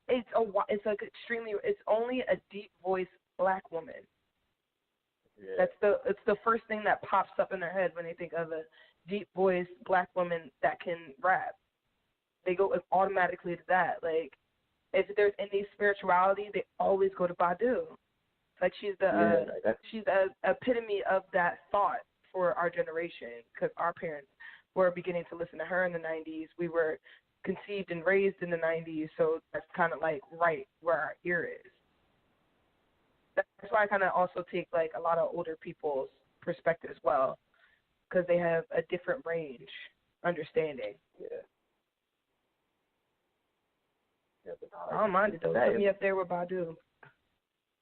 it's like extremely. It's only a deep voice black woman. Yeah. It's the first thing that pops up in their head when they think of a deep voice black woman that can rap. They go automatically to that. Like, if there's any spirituality, they always go to Badu. Like, she's the epitome of that thought for our generation, because our parents were beginning to listen to her in the 90s. We were conceived and raised in the 90s, so that's kind of like right where our ear is. That's why I kind of also take like a lot of older people's perspective as well, because they have a different range understanding. Yeah. I don't mind it though. Put me up there with Badu.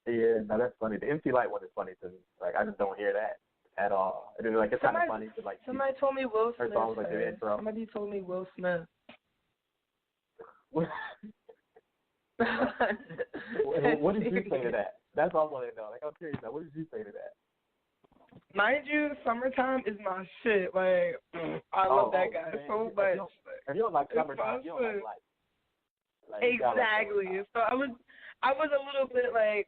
Yeah, no, that's funny. The MC Light one is funny to me. Like, I just don't hear that at all. It's like, it's kind of funny. Like, somebody told me Will Smith. Her song was like the intro. Somebody told me Will Smith. What did you say to that? That's all I want to know. Like, I'm curious now. What did you say to that? Mind you, Summertime is my shit. Like, I love that guy so much. If you don't like Summertime, you don't like Light. Like, exactly. So I was a little bit like,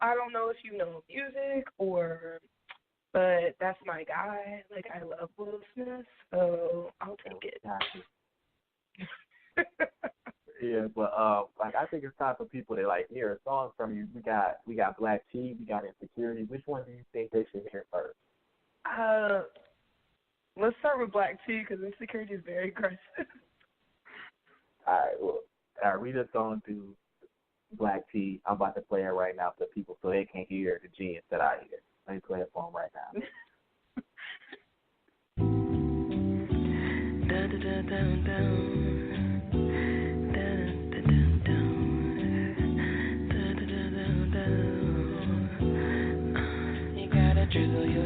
I don't know if you know music but that's my guy. Like, I love Will Smith, so I'll take it. Yeah, but like, I think it's time for people to like hear a song from you. We got Black Tea, we got Insecurity. Which one do you think they should hear first? Let's start with Black Tea, because Insecurity is very aggressive. All right, we just going through Black Tea. I'm about to play it right now for people so they can hear the genius that I hear. Let me play it for them right now. You gotta drizzle your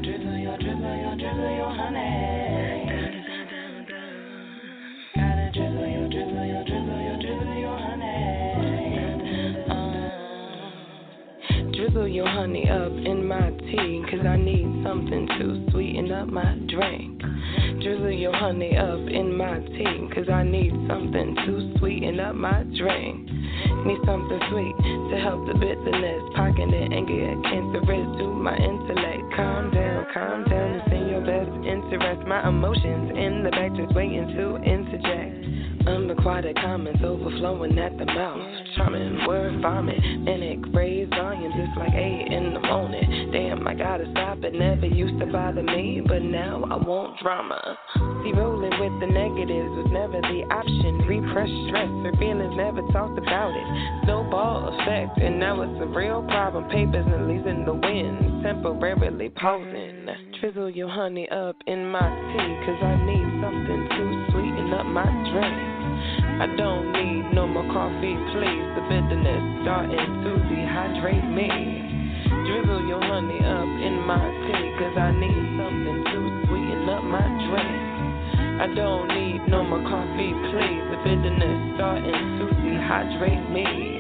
honey. Gotta drizzle your honey. Drizzle your honey up in my tea, 'cause I need something to sweeten up my drink. Drizzle your honey up in my tea, 'cause I need something to sweeten up my drink. Need something sweet to help the bitterness, pocket the anger, cancerous to my intellect. Calm down, it's in your best interest. My emotions in the back just waiting to interject. Unrequited comments overflowing at the mouth. Charming word vomit, and it raised volumes. It's like 8 in the morning. Damn, I gotta stop. It never used to bother me, but now I want drama. See, rolling with the negatives was never the option. Repressed stress, her feelings never talked about it. Snowball effect, and now it's a real problem. Papers and leaves in the wind, temporarily pausing. Drizzle your honey up in my tea, 'cause I need something to sweeten up my drink. I don't need no more coffee, please. The bitterness starting to dehydrate me. Drizzle your honey up in my tea, 'cause I need something to sweeten up my drink. I don't need no more coffee, please. The bitterness starting to dehydrate me.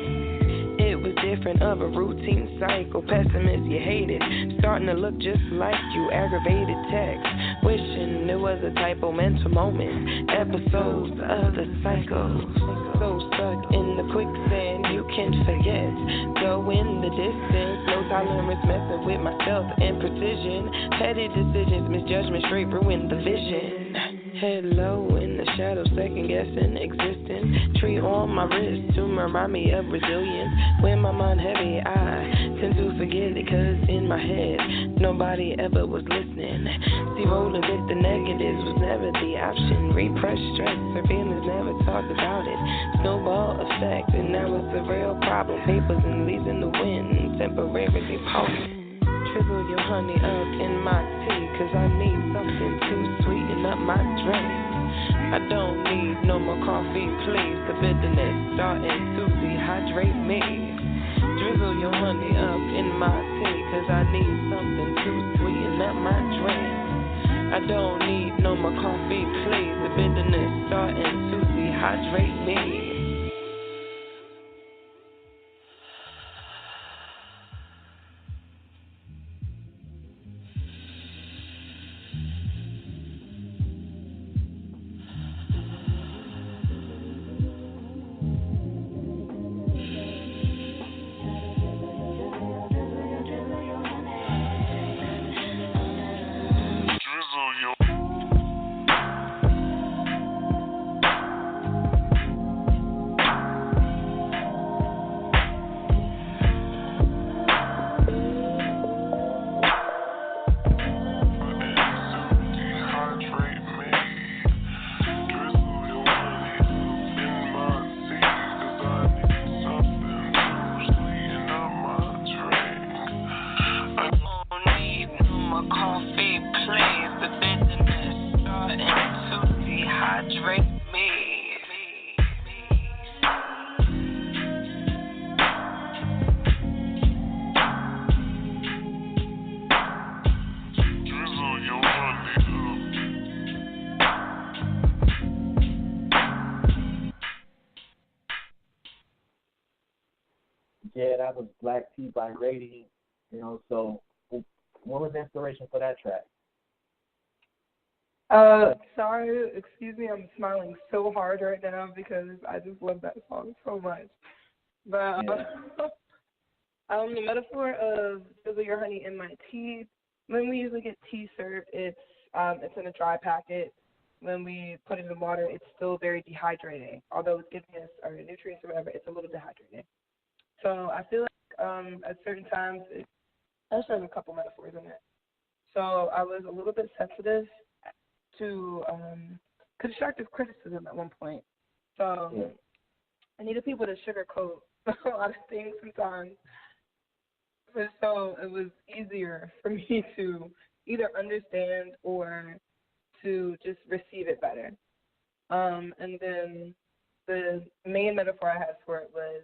It was different of a routine cycle. Pessimist, you hated. Starting to look just like you. Aggravated text. Wishing it was a typo. Mental moment. Episodes of the cycle. So stuck in the quicksand, you can forget. Go in the distance. No tolerance, messing with myself and precision. Petty decisions, misjudgment, straight ruin the vision. Head low in the shadow, second guessing existence. Tree on my wrist to remind me of resilience. When my mind heavy, I tend to forget it, 'cause in my head, nobody ever was listening. See, rolling with the negatives was never the option. Repressed stress, her feelings never talked about it. Snowball effect, and now it's a real problem. Papers and leaves in the wind, temporarily pausing. Drizzle your honey up in my tea, 'cause I need something to sweeten up my drink. I don't need no more coffee, please. The bitterness starting to dehydrate me. Drizzle your honey up in my tea, 'cause I need something to sweeten up my drink. I don't need no more coffee, please. The bitterness starting to dehydrate me. Yeah, that was Black Tea by Rae.Dianz. You know, so what was the inspiration for that track? Sorry, excuse me, I'm smiling so hard right now because I just love that song so much. But the metaphor of drizzle your honey in my tea. When we usually get tea served, it's in a dry packet. When we put it in water, it's still very dehydrating. Although it's giving us our nutrients or whatever, it's a little dehydrating. So I feel like at certain times, there's a couple metaphors in it. So I was a little bit sensitive to constructive criticism at one point. So I needed people to sugarcoat a lot of things sometimes. So it was easier for me to either understand or to just receive it better. And then the main metaphor I had for it was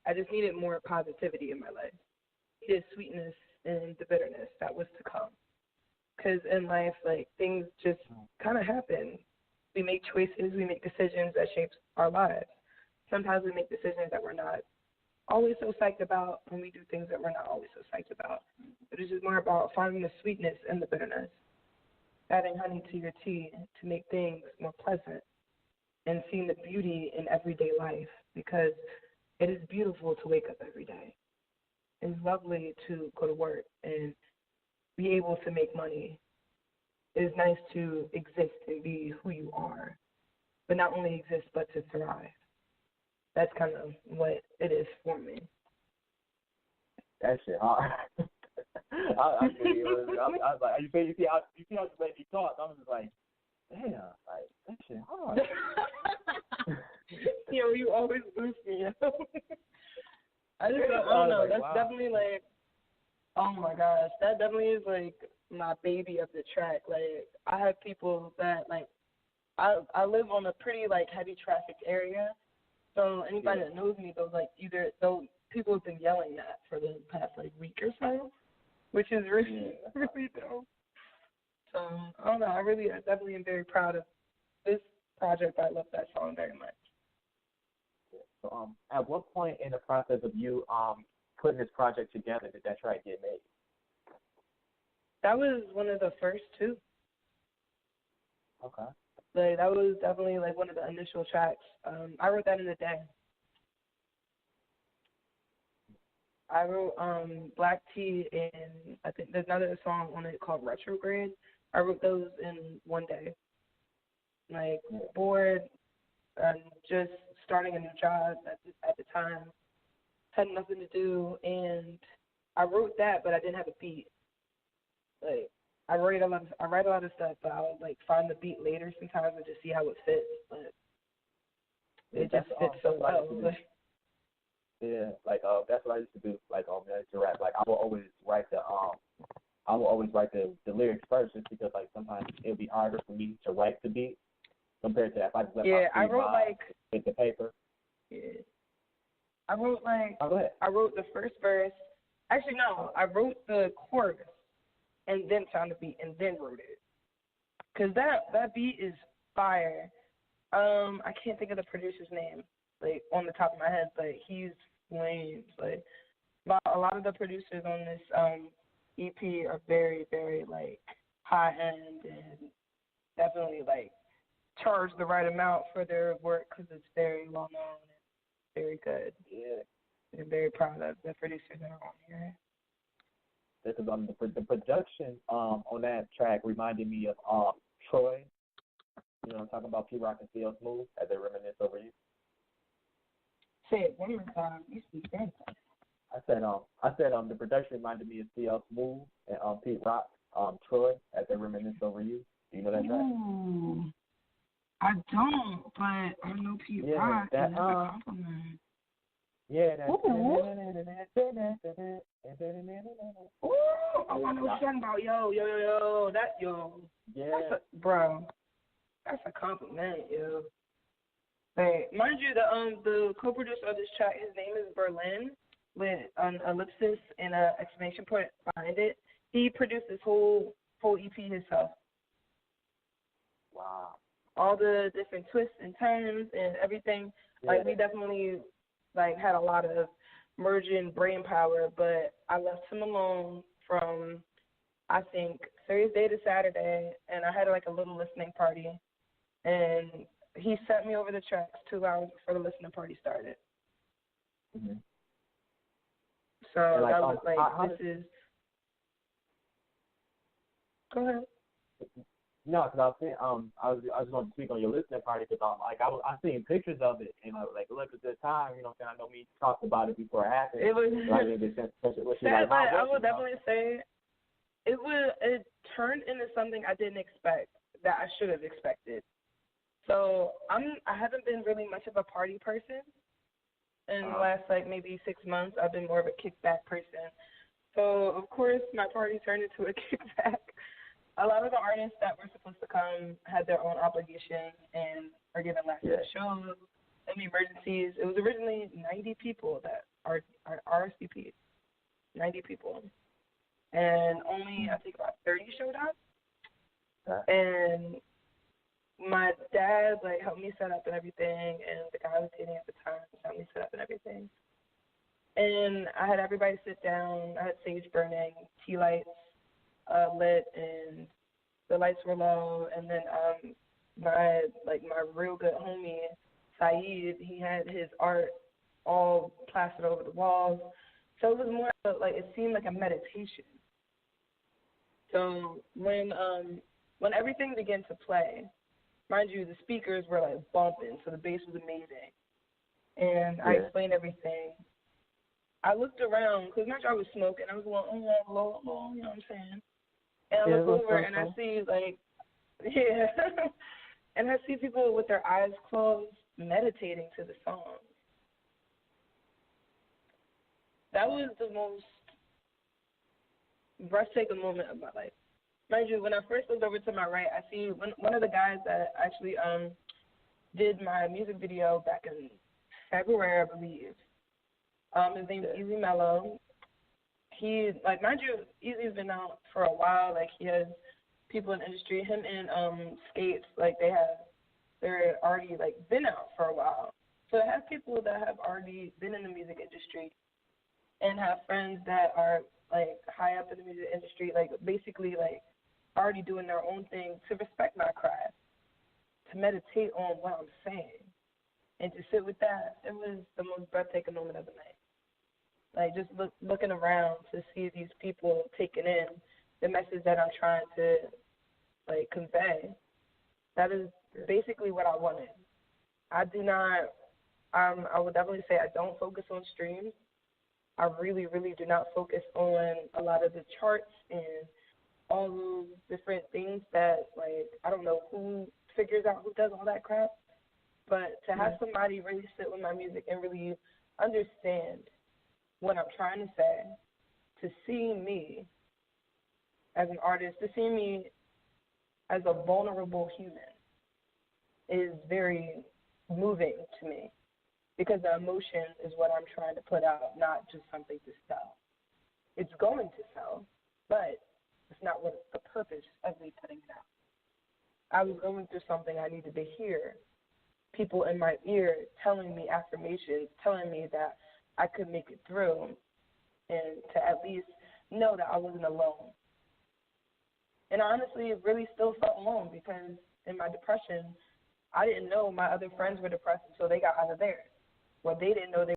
I just needed more positivity in my life. I needed sweetness in the bitterness that was to come. Because in life, like, things just kind of happen. We make choices, we make decisions that shape our lives. Sometimes we make decisions that we're not always so psyched about, and we do things that we're not always so psyched about. But it's just more about finding the sweetness in the bitterness, adding honey to your tea to make things more pleasant, and seeing the beauty in everyday life, because it is beautiful to wake up every day. It's lovely to go to work and be able to make money. It is nice to exist and be who you are, but not only exist, but to thrive. That's kind of what it is for me. That shit hard. I was like, you see how you made me talk. I was just like, damn, like that shit hard. Yo, you always boost me. I don't know. That's wow. Definitely like, oh my gosh, that definitely is like my baby of the track. Like, I have people that like, I live on a pretty like heavy traffic area, so anybody that knows me, people have been yelling that for the past like week or so, which is really really dope. So I don't know. I definitely am very proud of this project. I love that song very much. So at what point in the process of you putting this project together did that track get made? That was one of the first two. Okay. Like, that was definitely like one of the initial tracks. I wrote that in a day. I wrote Black Tea, and I think there's another song on it called Retrograde. I wrote those in one day. Like, bored, just starting a new job at the time, had nothing to do, and I wrote that, but I didn't have a beat. Like, I write a lot of stuff, but I'll like find the beat later sometimes and just see how it fits. But it just fits so well. Yeah, like that's what I used to do. Like to rap, like I will always write the lyrics first, just because like sometimes it'll be harder for me to write the beat compared to if I just let my beat hit the paper. Yeah. I wrote go ahead. I wrote the first verse. Actually, no, I wrote the chorus and then found the beat and then wrote it. Cause that beat is fire. I can't think of the producer's name, like on the top of my head, but he's flames. Like, a lot of the producers on this EP are very, very like high end and definitely like charge the right amount for their work because it's very well known and very good. Yeah, I'm very proud of the producers that are on here. This is the production on that track reminded me of Troy. You know, I'm talking about P-Rock and CL Smooth as they reminisce over you. Say it one more time. You speak Spanish. I said the production reminded me of CL Smooth and Pete Rock, Troy as they reminisce over you. Do you know that track? Ooh, I don't, but I know Pete Rock. That's a compliment. Yeah, that's Ooh, I want to know what you're talking about. Yo. Yeah. Bro, that's a compliment, yo. Hey, mind you, the co-producer of this track, his name is Berlin, with an ellipsis and an exclamation point behind it. He produced this whole EP himself. Wow. All the different twists and turns and everything. Yeah. Like, we definitely like had a lot of merging brain power, but I left him alone from, I think, Thursday to Saturday, and I had like a little listening party, and he sent me over the tracks 2 hours before the listening party started. Mm-hmm. So like, that was like, this is. Go ahead. No, because I was going to speak on your listening party because I seen pictures of it and like look at the time, you know what I'm saying? I know we talked about it before it happened. It was. I didn't get sense of what she that, like. I would definitely say it turned into something I didn't expect that I should have expected. So I haven't been really much of a party person in the last like maybe 6 months. I've been more of a kickback person. So of course my party turned into a kickback. A lot of the artists that were supposed to come had their own obligations and are given last minute shows and emergencies. It was originally 90 people that are RSVP'd. 90 people. And only, I think, about 30 showed up. And my dad, like, helped me set up and everything, and the guy I was dating at the time helped me set up and everything. And I had everybody sit down. I had sage burning, tea lights lit, and the lights were low. And then my real good homie, Saeed, he had his art all plastered over the walls. So it was more like, it seemed like a meditation. So when everything began to play, mind you, the speakers were like bumping, so the bass was amazing. And I explained everything. I looked around, because mind you, I was smoking. I was going, low, you know what I'm saying? And I look over and I see, like, and I see people with their eyes closed meditating to the song. That was the most breathtaking moment of my life. Mind you, when I first looked over to my right, I see one of the guys that actually did my music video back in February, I believe. His name is Easy Mello. He, like, mind you, Easy's been out for a while. Like, he has people in the industry. Him and Skates, like, they're already, like, been out for a while. So I have people that have already been in the music industry and have friends that are, like, high up in the music industry, like, basically, like, already doing their own thing to respect my craft, to meditate on what I'm saying, and to sit with that. It was the most breathtaking moment of the night. Like, just looking around to see these people taking in the message that I'm trying to, like, convey. That is basically what I wanted. I would definitely say I don't focus on streams. I really, really do not focus on a lot of the charts and all those different things that, like, I don't know who figures out who does all that crap. But to have somebody really sit with my music and really understand what I'm trying to say, to see me as an artist, to see me as a vulnerable human is very moving to me, because the emotion is what I'm trying to put out, not just something to sell. It's going to sell, but it's not what the purpose of me putting it out. I was going through something I needed to hear. People in my ear telling me affirmations, telling me that I could make it through, and to at least know that I wasn't alone. And honestly, it really still felt alone, because in my depression, I didn't know my other friends were depressed until they got out of theirs. Well, they didn't know they